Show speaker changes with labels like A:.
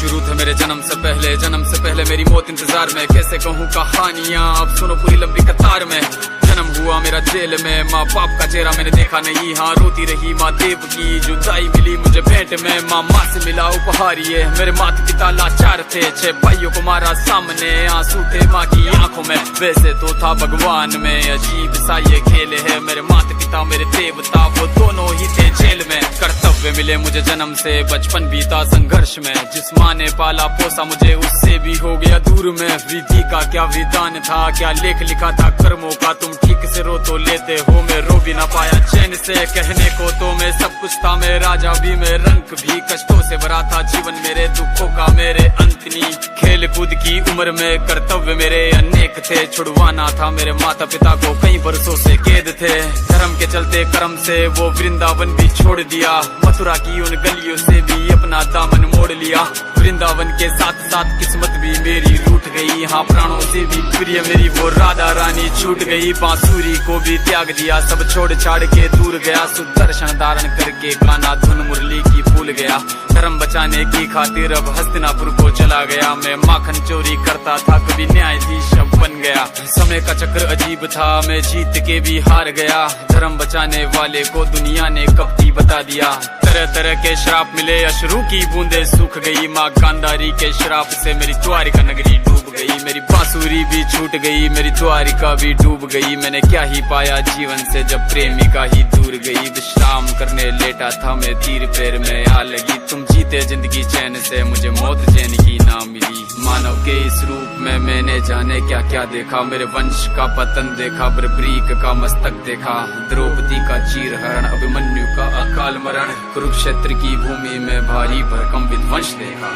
A: शुरू थे मेरे जन्म से पहले मेरी मौत इंतजार में। कैसे कहूँ कहानियाँ, अब सुनो पूरी लंबी कतार में। जन्म हुआ मेरा जेल में, माँ बाप का चेहरा मैंने देखा नहीं। हाँ रोती रही माँ देव की, जुदाई मिली मुझे भेंट में। माँ से मिला उपहार ये, मेरे माता पिता लाचार थे। 6 भाइयों को मारा सामने, आंसू थे माँ की आंखों में। वैसे तो था भगवान में, अजीब सा ये खेल है। मेरे माता पिता मेरे देवता, वो दोनों ही थे जेल में। कर्तव्य मिले मुझे जन्म से, बचपन बीता संघर्ष में। जिस माँ ने पाला पोसा मुझे, उससे भी हो गया दूर में। विधि का क्या विधान था, क्या लेख लिखा था कर्मों का। तुम ठीक से रो तो लेते हो, मैं रो भी ना पाया चैन से। कहने को तो मैं सब कुछ था, मैं राजा भी, मैं रंग भी। कष्टों से भरा था जीवन मेरे, दुखों का मेरे अंत नहीं। खेल कूद की उम्र में कर्तव्य मेरे अनेक थे। छुड़वाना था मेरे माता पिता को, कई बरसों से कैद थे। धर्म के चलते कर्म से वो वृंदावन भी छोड़ दिया। मथुरा की उन गलियों से भी अपना दामन मोड़ लिया। वृंदावन के साथ साथ किस्मत भी मेरी रूठ गई। हाँ प्राणों से भी प्रिय मेरी वो राधा रानी छूट गई। बांसुरी को भी त्याग दिया, सब छोड़ छाड़ के दूर गया। सुदर्शन धारण करके गाना धुन मुरली की भूल गया। धर्म बचाने की खातिर अब हस्तिनापुर को चला गया। मैं माखन चोरी करता था, कभी न्यायाधीश अब बन गया। समय का चक्र अजीब था, मैं जीत के भी हार गया। धर्म बचाने वाले को दुनिया ने कपटी बता दिया। तरह तरह के श्राप मिले, अश्रु की बूंदे सूख गई। माँ गांधारी के श्राप से मेरी द्वारिका नगरी डूब गई। मेरी बांसुरी भी छूट गई, मेरी द्वारिका भी डूब गई। मैंने क्या ही पाया जीवन से, जब प्रेमिका ही दूर गई। विश्राम करने लेटा था मैं, तीर पैर में आ लगी। तुम जीते जिंदगी चैन से, मुझे मौत चैन की ना मिली। मानव के इस रूप में मैंने जाने क्या क्या देखा। मेरे वंश का पतन देखा, बर्बरीक का मस्तक देखा। द्रौपदी का चीरहरण, अभिमन्यु का अकाल मरण। कुरुक्षेत्र की भूमि में भारी भरकम विध्वंस देखा।